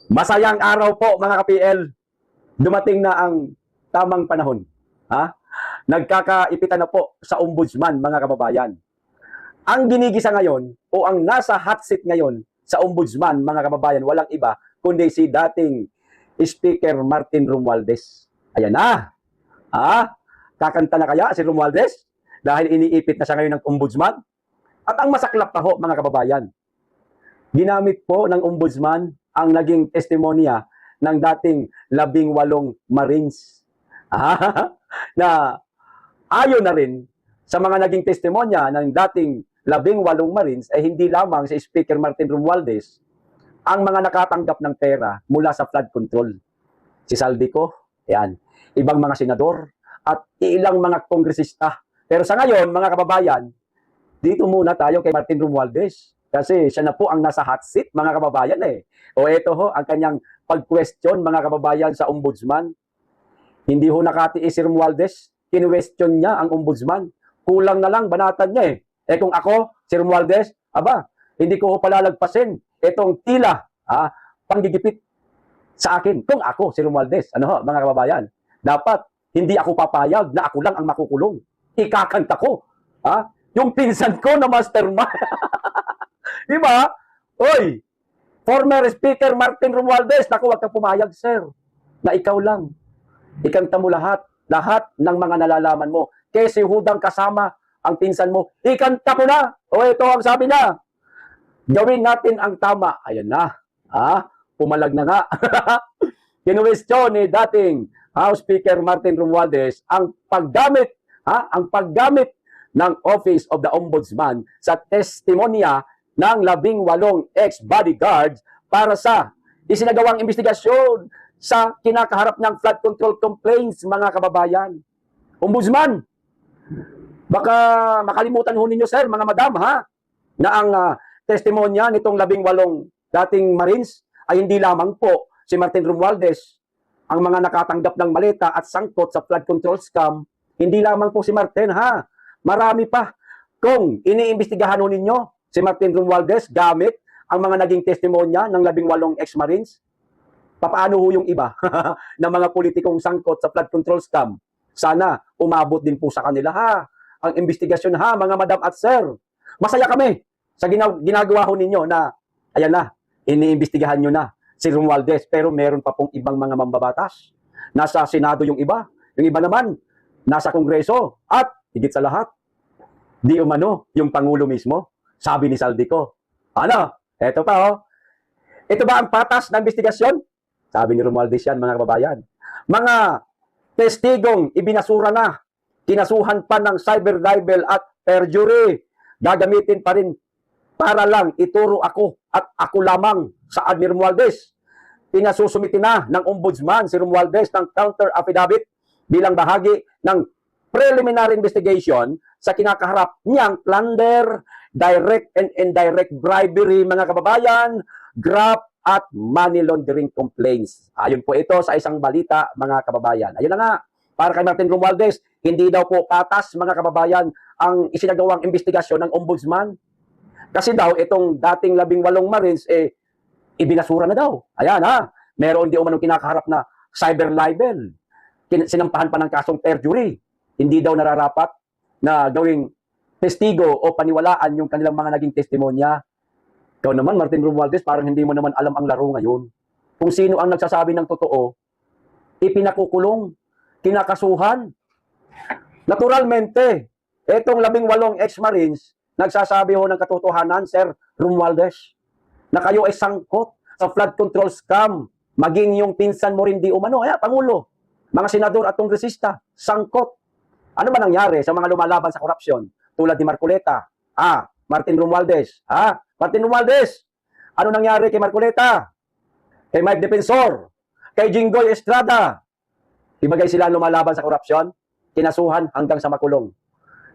Masayang araw po mga ka-PL. Dumating na ang tamang panahon. Ha? Nagkakaipitan na po sa ombudsman mga kababayan. Ang ginigisa ngayon o ang nasa hot seat ngayon sa ombudsman mga kababayan, walang iba kundi si dating Speaker Martin Romualdez. Ayan na. Ha? Kakanta na kaya si Romualdez? Dahil iniipit na siya ngayon ng ombudsman? At ang masaklap pa ho mga kababayan, ginamit po ng ombudsman ang naging testimonya ng dating 18 Marines. Na ayon na rin sa mga naging testimonya ng dating 18 Marines ay hindi lamang si Speaker Martin Romualdez ang mga nakatanggap ng pera mula sa flood control. Si Saldico, yan, ibang mga senador at ilang mga kongresista. Pero sa ngayon, mga kababayan, dito muna tayo kay Martin Romualdez. Kasi siya na po ang nasa hot seat, mga kababayan eh. O ito ho, ang kanyang pag-question, mga kababayan, sa ombudsman. Hindi ho nakatiis si Romualdez. Kinwestiyon niya ang ombudsman. Kulang na lang, banatan niya eh. Eh kung ako, si Romualdez, aba, hindi ko ho palalagpasin itong tila, panggigipit sa akin. Kung ako, si Romualdez, ano ho, mga kababayan, dapat hindi ako papayag na ako lang ang makukulong. Ikakanta ko. Yung pinsan ko na mastermind. Di ba? Oy, former Speaker Martin Romualdez, naku, wag kang pumayag, sir, na ikaw lang. Ikanta mo lahat ng mga nalalaman mo. Kasi hudang kasama ang pinsan mo, ikanta mo na. O ito ang sabi niya, gawin natin ang tama. Ayan na. Pumalag na nga. Kinuwestiyon ni dating House Speaker Martin Romualdez ang paggamit ng Office of the Ombudsman sa testimonya ng 18 ex-bodyguards para sa isinagawang investigasyon sa kinakaharap ng flood control complaints, mga kababayan. Ombudsman, baka makalimutan ho ninyo, sir, mga madam, na ang testimonya nitong 18 dating Marines ay hindi lamang po si Martin Romualdez ang mga nakatanggap ng maleta at sangkot sa flood control scam. Hindi lamang po si Martin, marami pa. Kung iniimbestigahan ho ninyo si Martin Romualdez gamit ang mga naging testimonya ng 18 ex-Marines, papaano ho yung iba ng mga politikong sangkot sa flood control scam? Sana umabot din po sa kanila ang investigasyon mga madam at sir. Masaya kami sa ginagawa ho ninyo na, ayan na, iniimbestigahan nyo na si Romualdez, pero meron pa pong ibang mga mambabatas. Nasa Senado yung iba naman, nasa Kongreso, at higit sa lahat, di umano yung Pangulo mismo. Sabi ni Saldico, eto pa ito ba ang patas ng investigasyon? Sabi ni Romualdez yan, mga kababayan. Mga testigong ibinasura na, kinasuhan pa ng cyber libel at perjury, gagamitin pa rin para lang ituro ako at ako lamang sa ni Romualdez. Pinasusumitin na ng ombudsman si Romualdez ng counter affidavit bilang bahagi ng preliminary investigation sa kinakaharap niyang plunder, direct and indirect bribery, mga kababayan, graft at money laundering complaints. Ayon po ito sa isang balita, mga kababayan. Ayun na nga, para kay Martin Romualdez, hindi daw po patas, mga kababayan, ang isinagawang investigasyon ng ombudsman. Kasi daw, itong dating 18 Marines, ibinasura na daw. Ayan meron di umanong kinakaharap na cyber libel. Sinampahan pa ng kasong perjury. Hindi daw nararapat na gawing testigo o paniwalaan yung kanilang mga naging testimonya. Ikaw naman, Martin Romualdez, parang hindi mo naman alam ang laro ngayon. Kung sino ang nagsasabi ng totoo, ipinakukulong, kinakasuhan. Naturalmente, etong 18 ex-Marines, nagsasabi ho ng katotohanan, Sir Romualdez, na kayo ay sangkot sa flood control scam. Maging yung pinsan mo rin di umano, Pangulo, mga senador at kongresista, sangkot. Ano ba nangyari sa mga lumalaban sa korupsyon? Tulad ni Marcoleta, Martin Romualdez, Martin Romualdez, ano nangyari kay Marcoleta? Kay Mike Defensor, kay Jinggoy Estrada? Ibagay sila lumalaban sa korupsyon, kinasuhan hanggang sa makulong.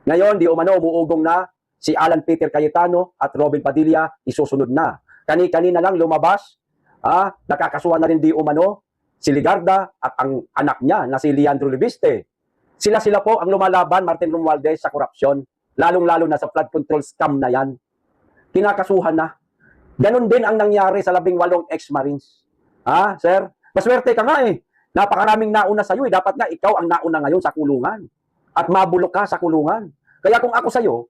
Ngayon, di umano, umuugong na si Alan Peter Cayetano at Robin Padilla, isusunod na. Kani-kanina lang lumabas, nakakasuhan na rin di umano si Ligarda at ang anak niya na si Leandro Libiste. Sila po ang lumalaban, Martin Romualdez, sa korupsyon, lalong-lalo na sa flood control scam na yan. Kinakasuhan na. Ganon din ang nangyari sa 18 ex-Marines. Ha, sir? Maswerte ka nga eh. Napakaraming nauna sa'yo eh. Dapat nga ikaw ang nauna ngayon sa kulungan. At mabulok ka sa kulungan. Kaya kung ako sa'yo,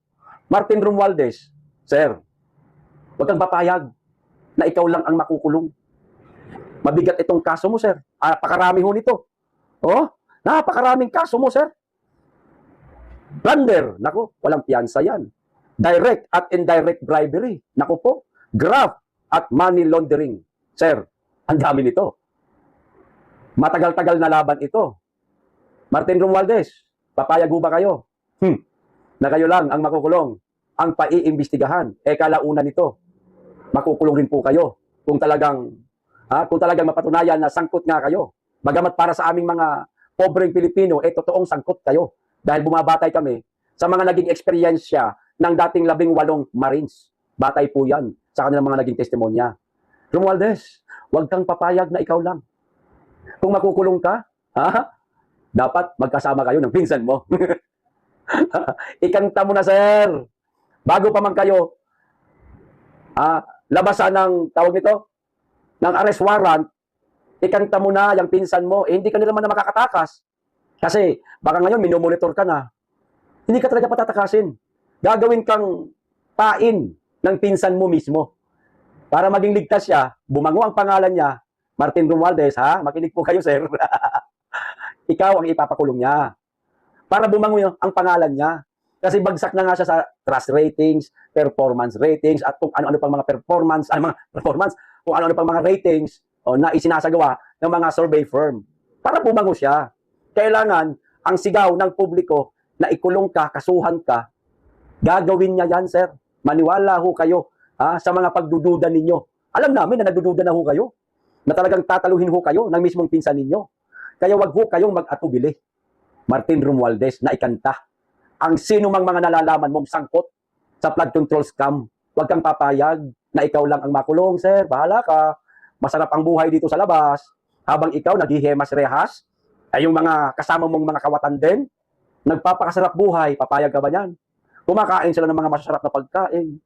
Martin Romualdez, sir, huwag kang papayag na ikaw lang ang makukulong. Mabigat itong kaso mo, sir. Napakarami ho nito. Oh, napakaraming kaso mo, sir. Plunder, nako, walang piyansa yan. Direct at indirect bribery, nako po. Graft at money laundering. Sir, ang dami nito. Matagal-tagal na laban ito. Martin Romualdez, papayag ba kayo? Na kayo lang ang makukulong, ang paiimbestigahan. Kalaunan nito, makukulong rin po kayo kung talagang mapatunayan na sangkot nga kayo. Bagamat para sa aming mga pobreng Pilipino, totoong sangkot kayo. Dahil bumabatay kami sa mga naging eksperyensya ng dating 18 Marines. Batay po yan sa kanilang mga naging testimonya. Romualdez, huwag kang papayag na ikaw lang. Kung makukulong ka, dapat magkasama kayo ng pinsan mo. Ikanta mo na, sir. Bago pa man kayo labasan ng tawag nito, ng arrest warrant, ikanta mo na yung pinsan mo. Hindi ka nila man na makakatakas. Kasi baka ngayon minomonitor ka na. Hindi ka talaga patatakasin. Gagawin kang pain ng pinsan mo mismo. Para maging ligtas siya, bumango ang pangalan niya, Martin Romualdez, makinig po kayo, sir. Ikaw ang ipapakulong niya. Para bumango ang pangalan niya. Kasi bagsak na nga siya sa trust ratings, performance ratings, at kung ano-ano pang mga performance, kung ano-ano pang mga ratings na isinasagawa ng mga survey firm. Para bumango siya. Kailangan ang sigaw ng publiko na ikulong ka, kasuhan ka, gagawin niya yan, sir. Maniwala ho kayo sa mga pagdududa ninyo. Alam namin na nagdududa na ho kayo, na talagang tataluhin ho kayo ng mismong pinsan ninyo. Kaya wag ho kayong mag-atubili. Martin Romualdez, na ikanta. Ang sino mang mga nalalaman mong sangkot sa flood control scam, wag kang papayag na ikaw lang ang makulong, sir. Bahala ka. Masarap ang buhay dito sa labas. Habang ikaw naghihemas-rehas, ay yung mga kasama mong mga kawatan din, nagpapakasarap buhay, papayag ka ba niyan? Kumakain sila ng mga masasarap na pagkain.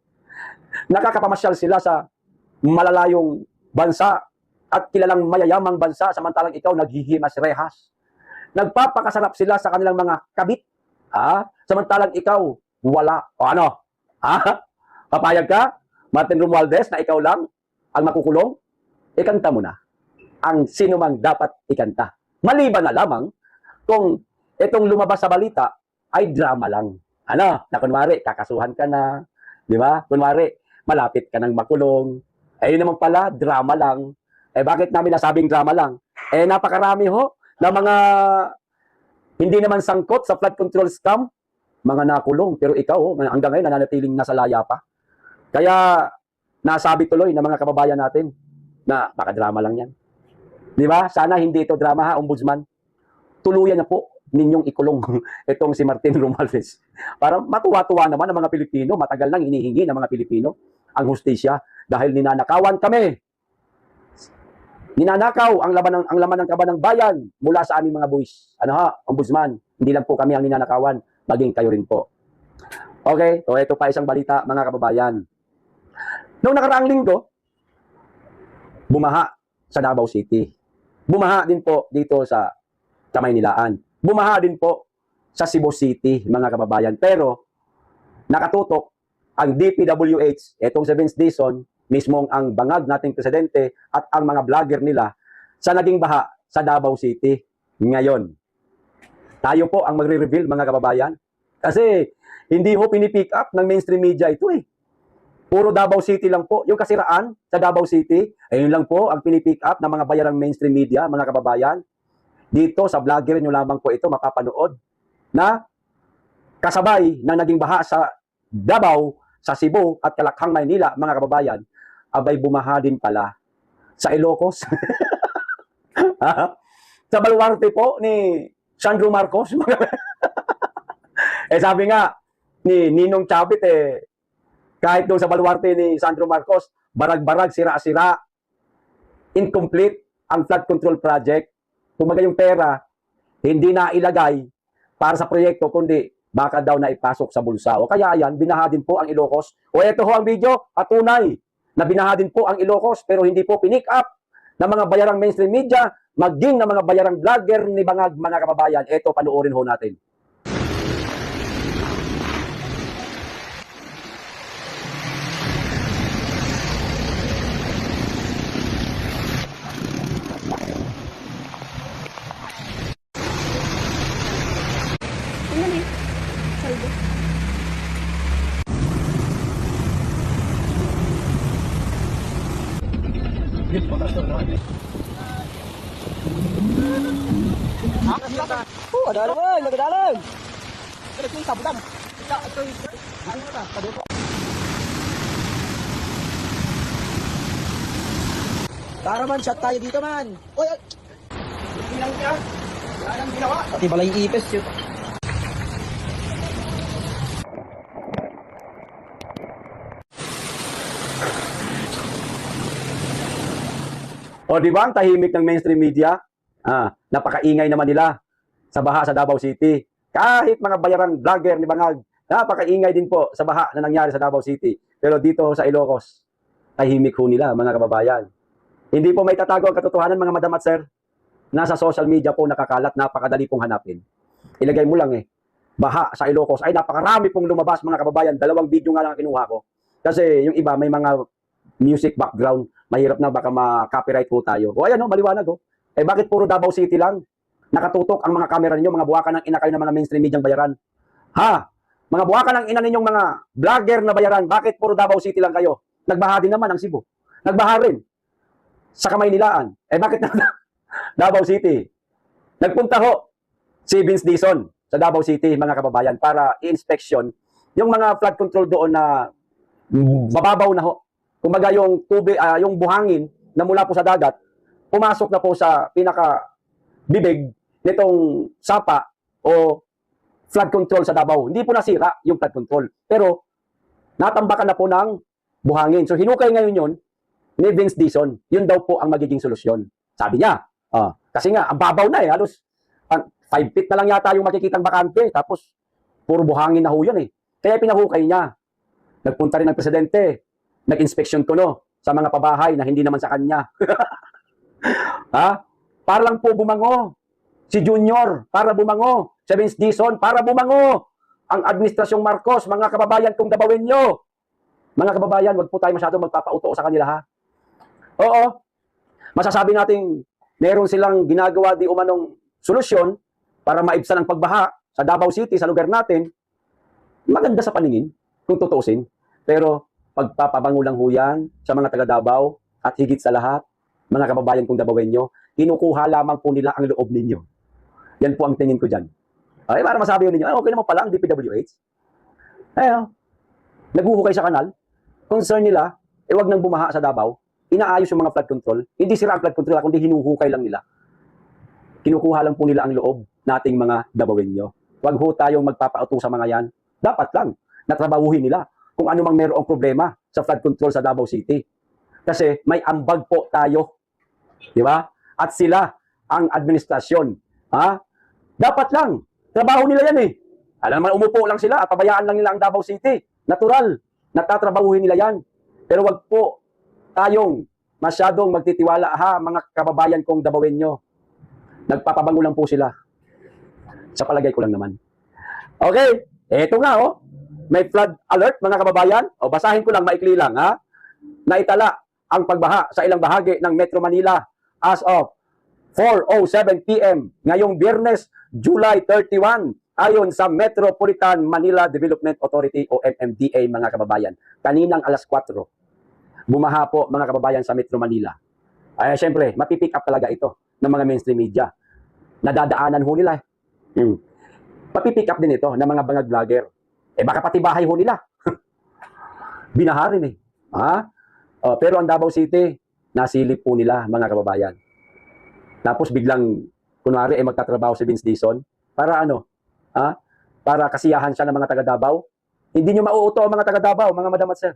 Nakakapamasyal sila sa malalayong bansa at kilalang mayayamang bansa, samantalang ikaw naghihimas-rehas. Nagpapakasarap sila sa kanilang mga kabit, samantalang ikaw wala. O ano? Papayag ka, Martin Romualdez, na ikaw lang ang makukulong? Ikanta mo na ang sino mang dapat ikanta. Maliban na lamang kung itong lumabas sa balita ay drama lang. Na kunwari, kakasuhan ka na, di ba? Kunwari, malapit ka nang makulong. Yun naman pala, drama lang. Bakit namin nasabing drama lang? Napakarami ho na mga hindi naman sangkot sa flood control scam, mga nakulong. Pero ikaw, hanggang ngayon, nananatiling nasa laya pa. Kaya, nasabi tuloy ng mga kababayan natin na baka drama lang yan. Di ba? Sana hindi ito drama, Ombudsman. Tuluyan na po ninyong ikulong itong si Martin Romualdez. Para matuwa-tuwa naman ang mga Pilipino, matagal nang inihingi ng mga Pilipino ang hustisya dahil ninanakawan kami. Ninanakaw ang laman ng kaban ng bayan mula sa aming mga buwis. Ombudsman, hindi lang po kami ang ninanakawan, maging kayo rin po. Okay, so ito pa isang balita, mga kababayan. Noong nakaraang linggo, bumaha sa Davao City. Bumaha din po dito sa Maynilaan. Bumaha din po sa Cebu City, mga kababayan. Pero, nakatutok ang DPWH, itong si Vince Dizon, mismong ang bangag nating presidente at ang mga vlogger nila sa naging baha sa Davao City ngayon. Tayo po ang magre-reveal, mga kababayan. Kasi, hindi ho pinipick up ng mainstream media ito eh. Puro Davao City lang po. Yung kasiraan sa Davao City, ayun lang po ang pinipick up ng mga bayarang mainstream media, mga kababayan. Dito sa vlogger nyo lamang po ito mapapanood na kasabay na naging baha sa Davao, sa Cebu at Kalakhang, Maynila, mga kababayan, abay bumaha din pala sa Ilocos. Sa baluarte po ni Sandro Marcos. Sabi nga ni Ninong Chavit kahit doon sa baluarte ni Sandro Marcos, barag-barag, sira-sira, incomplete ang flood control project. Kumaga yung pera, hindi na ilagay para sa proyekto, kundi baka daw na ipasok sa bulsa. O kaya yan, binaha din po ang Ilocos. O ito ho ang video, patunay na binaha din po ang Ilocos, pero hindi po pinick up ng mga bayarang mainstream media, maging ng mga bayarang vlogger ni Bangag, mga kababayan. Ito, panuorin ho natin. Ada oi, lagi dalam. Tara man, shot tayo dito man. Oy, pati balay ipes yun. O di ba ang tahimik ng mainstream media? Napakaingay naman nila sa baha sa Davao City. Kahit mga bayarang vlogger ni Bangag, napakaingay din po sa baha na nangyari sa Davao City. Pero dito sa Ilocos, tahimik ho nila, mga kababayan. Hindi po may tatago ang katotohanan, mga madam at sir. Nasa social media po nakakalat, napakadali pong hanapin. Ilagay mo lang baha sa Ilocos. Ay, napakarami pong lumabas, mga kababayan. 2 video nga lang ang kinuha ko. Kasi yung iba may mga music background, mahirap na baka ma-copyright po tayo. O ayan, maliwanag . Bakit puro Davao City lang? Nakatutok ang mga kamera ninyo, mga buwakan ng ina kayo ng mga mainstream media bayaran. Mga buwakan ng ina ninyong mga vlogger na bayaran, bakit puro Davao City lang kayo? Nagbaha din naman ang Cebu. Nagbaha rin sa Kamaynilaan. Bakit na Davao City? Nagpunta ho si Vince Dizon sa Davao City, mga kababayan, para i-inspection yung mga flood control doon na mababaw na ho. Kumbaga yung tubig, yung buhangin na mula po sa dagat, pumasok na po sa pinaka bibig nitong sapa o flood control sa Davao. Hindi po nasira yung flood control, pero natambakan na po ng buhangin. So hinukay ngayon yun ni Vince Dizon. Yun daw po ang magiging solusyon. Sabi niya, kasi nga, ang babaw na halos 5 feet na lang yata yung makikitang bakante, tapos puro buhangin na ho yun Kaya pinahukay niya. Nagpunta rin ang presidente, nag-inspection ko sa mga pabahay na hindi naman sa kanya. Para lang po bumango si Junior, para bumango si Vince Dizon, para bumango ang administrasyong Marcos, mga kababayan kung dabawin nyo. Mga kababayan, wag po tayo masyadong magpapauto sa kanila Oo, masasabi nating meron silang ginagawa di umanong solusyon para maibsan ang pagbaha sa Davao City, sa lugar natin. Maganda sa paningin, kung tutusin. Pero pagpapabango lang ho yan sa mga taga Davao at higit sa lahat, mga kababayan kung dabawin nyo, kinukuha lamang po nila ang loob ninyo. Yan po ang tingin ko dyan. Para masabi ninyo, okay naman pala ang DPWH. Naguhukay sa kanal. Concern nila, wag nang bumaha sa Davao. Inaayos yung mga flood control. Hindi sira ang flood control, kundi hinuhukay lang nila. Kinukuha lang po nila ang loob nating mga Davaoenyo. Wag ho tayong magpapauto sa mga yan. Dapat lang natrabahuhin nila kung ano mang mayroong problema sa flood control sa Davao City. Kasi may ambag po tayo. Di ba? At sila ang administrasyon. Dapat lang. Trabaho nila yan Alam naman, umupo lang sila at pabayaan lang nila ang Davao City. Natural. Natatrabahuhin nila yan. Pero wag po tayong masyadong magtitiwala mga kababayan kong Davaoenyo. Nagpapabango lang po sila. Sa palagay ko lang naman. Okay. Eto nga may flood alert, mga kababayan. Basahin ko lang, maikli lang Naitala ang pagbaha sa ilang bahagi ng Metro Manila as of 4:07 PM ngayong Biyernes, July 31, ayon sa Metropolitan Manila Development Authority o MMDA, mga kababayan. Kaninang alas 4, bumaha po, mga kababayan, sa Metro Manila. Syempre, mapipick up talaga ito ng mga mainstream media. Nadadaanan ho nila. Papipick up din ito ng mga bangag vlogger. Baka pati bahay ho nila. Binaharin pero ang Davao City, nasilip po nila, mga kababayan. Tapos biglang, kunwari, magtatrabaho si Vince Dizon. Para para kasiyahan siya ng mga taga Davao. Hindi nyo mauuto ang mga taga Davao, mga madam at sir.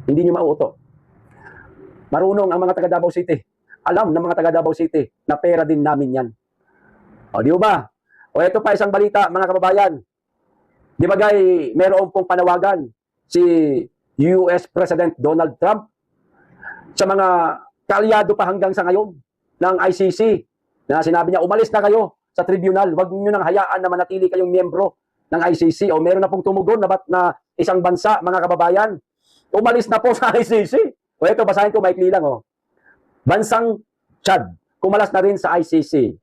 Hindi nyo mauuto. Marunong ang mga taga Davao City. Alam ng mga taga Davao City na pera din namin yan. Di ba? Ito pa isang balita, mga kababayan. Di ba meron pong panawagan si US President Donald Trump sa mga kaalyado pa hanggang sa ngayon ng ICC na sinabi niya, umalis na kayo sa tribunal, wag niyo nang hayaan na manatili kayong miyembro ng ICC. O meron na pong tumugon na isang bansa, mga kababayan, umalis na po sa ICC. O ito, basahin ko, maikli lang. Bansang Chad, kumalas na rin sa ICC.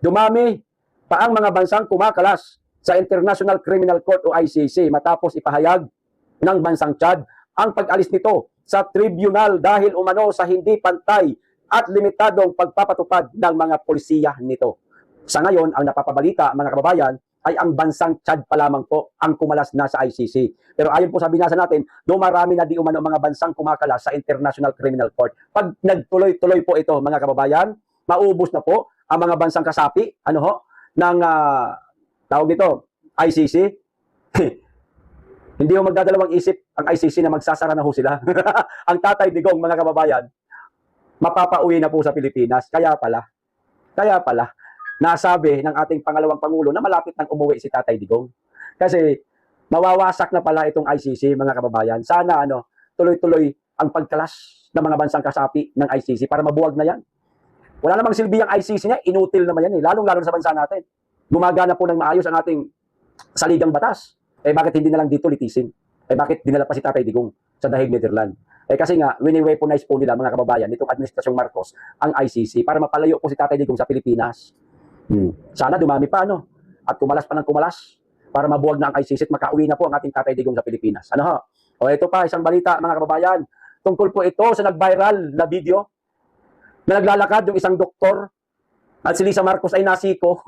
Dumami pa ang mga bansang kumakalas sa International Criminal Court o ICC matapos ipahayag ng bansang Chad ang pag-alis nito sa tribunal dahil umano sa hindi pantay at limitadong pagpapatupad ng mga polisiya nito. Sa ngayon, ang napapabalita, mga kababayan, ay ang bansang Chad pa lamang po ang kumalas na sa ICC. Pero ayon po sa binasa natin, dumarami na di umano mga bansang kumakalas sa International Criminal Court. Pag nagtuloy-tuloy po ito, mga kababayan, maubos na po ang mga bansang kasapi, ng tawag dito, ICC. Hindi mo magdadalawang isip ang ICC na magsasara na ho sila. Ang Tatay Digong, mga kababayan, mapapauwi na po sa Pilipinas. Kaya pala, nasabi ng ating pangalawang Pangulo na malapit nang umuwi si Tatay Digong. Kasi mawawasak na pala itong ICC, mga kababayan. Sana tuloy-tuloy ang pagkalas ng mga bansang kasapi ng ICC para mabuwag na yan. Wala namang silbi ang ICC niya, inutil naman yan lalong-lalo sa bansa natin. Gumagana po ng maayos ang ating saligang batas. Bakit hindi na lang dito litisin? Bakit dinala pa si Tatay Digong sa Dahig, Netherlands? Kasi nga, wini-weaponize po nila, mga kababayan, nitong Administrasyong Marcos, ang ICC para mapalayo po si Tatay Digong sa Pilipinas. Sana dumami pa, at kumalas pa ng kumalas para mabuwag na ang ICC at makauwi na po ang ating Tatay Digong sa Pilipinas. Ito pa, isang balita, mga kababayan, tungkol po ito sa nag-viral na video na naglalakad yung isang doktor at si Lisa Marcos ay nasiko.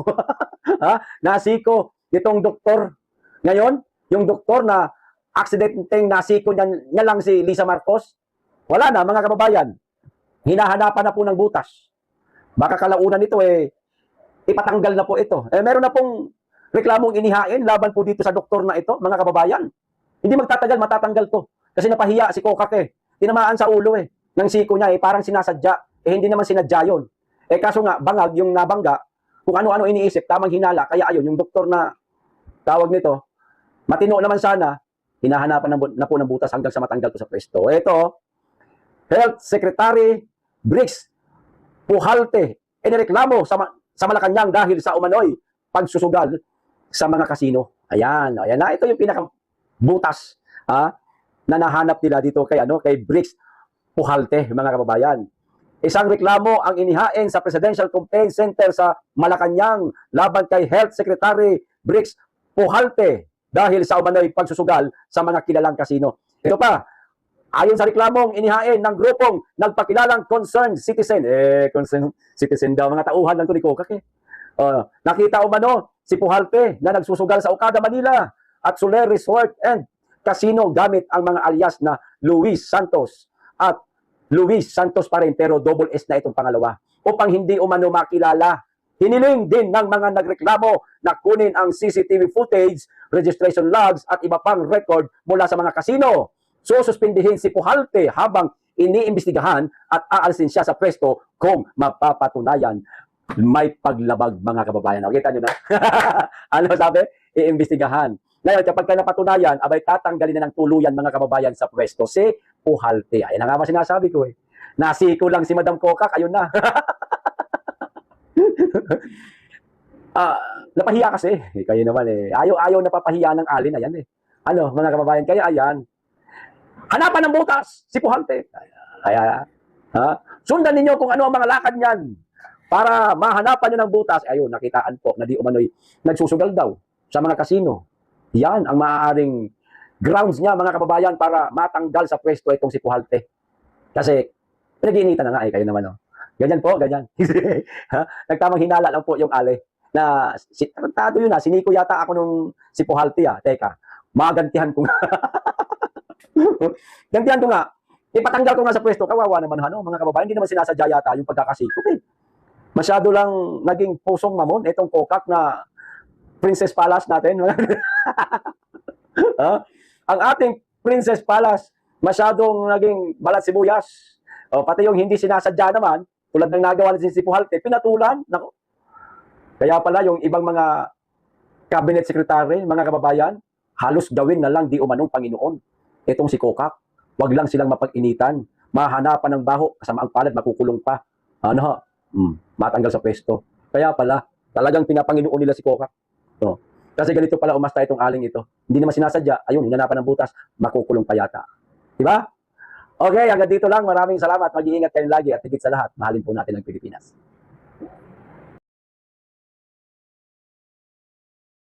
Nasiko itong doktor. Ngayon, yung doktor na aksidenteng nasiko niya lang si Lisa Marcos, wala na, mga kababayan. Hinahanapan na po ng butas. Baka kalaunan nito ipatanggal na po ito. Meron na pong reklamong inihain laban po dito sa doktor na ito, mga kababayan. Hindi magtatagal, matatanggal to. Kasi napahiya si Kokak Tinamaan sa ulo ng siko niya parang sinasadya. Hindi naman sinadya yun. Kaso nga, bangag yung nabangga, kung ano-ano iniisip, tamang hinala. Kaya ayun, yung doktor na tawag nito, matino naman sana, hinahanapan na po ng butas hanggang sa matanggal ko sa pwesto. Ito, Health Secretary Briggs Pujalte, inireklamo sa Malacanang dahil sa umano'y pagsusugal sa mga kasino. Ayan na. Ito yung pinakabutas na nahanap nila dito kay Briggs Pujalte, mga kababayan. Isang reklamo ang inihain sa Presidential Complaint Center sa Malacanang laban kay Health Secretary Briggs Pujalte dahil sa umano'y pagsusugal sa mga kilalang kasino. Ito pa, ayon sa reklamong inihain ng grupong nagpakilalang concerned citizen. Concerned citizen daw, mga tauhan lang ito ni Kokak nakita umano si Pujalte na nagsusugal sa Okada, Manila at Soler Resort and Casino gamit ang mga alias na Luis Santos at Luis Santos pa rin pero double S na itong pangalawa upang hindi umano makilala. Hiniling din ng mga nagreklamo na kunin ang CCTV footage, registration logs at iba pang record mula sa mga kasino. Suspindihin si Pujalte habang iniimbestigahan at aalisin siya sa pwesto kung mapapatunayan may paglabag, mga kababayan. Kita nyo na? Ano sabi? Iimbestigahan. Ngayon, kapag napatunayan, abay tatanggalin na ng tuluyan, mga kababayan, sa pwesto si Pujalte. Ayan na nga ba sinasabi ko Nasiko lang si Madam Kokak, ayun na. Napahiya kasi. Kayo naman Ayaw napapahiya ng alin. Ayan mga kababayan, kaya ayan. Hanapan ng butas si Pujalte. Sundan ninyo kung ano ang mga lakad niyan para mahanapan nyo ng butas. Ayun, nakitaan po na di umano'y nagsusugal daw sa mga kasino. Yan ang maaaring grounds niya, mga kababayan, para matanggal sa pwesto itong si Pujalte. Kasi pinag-iinitan na nga kayo naman Ganyan po, ganyan. Nagtamang hinala lang po yung ale na tarantado yun siniko yata ako nung si Pujalte Teka, magantihan ko nga. Gantihan ko nga. Ipatanggal ko nga sa pwesto. Kawawa naman mga kababayan. Hindi naman sinasadya yata yung pagkakasiko. Masyado lang naging pusong mamon itong Kokak na Princess Palace natin. Ang ating Princess Palace masyadong naging balat sibuyas. Pati yung hindi sinasadya naman, tulad ng nagawa na si Pujalte, pinatulan. Nako. Kaya pala yung ibang mga cabinet secretary, mga kababayan, halos gawin na lang di umanong Panginoon. Itong si Kokak, wag lang silang mapag-initan. mahanapan ng baho, kasama ang palad, makukulong pa. Ano ho? Matanggal sa pwesto. Kaya pala, talagang pinapanginoon nila si Kokak. No? Kasi ganito pala umasta itong aling ito. Hindi naman sinasadya, ayun, hinanapan ng butas, makukulong pa yata. Diba? Okay, hanggang dito lang. Maraming salamat. Mag-iingat kayo lagi at higit sa lahat, mahalin po natin ang Pilipinas.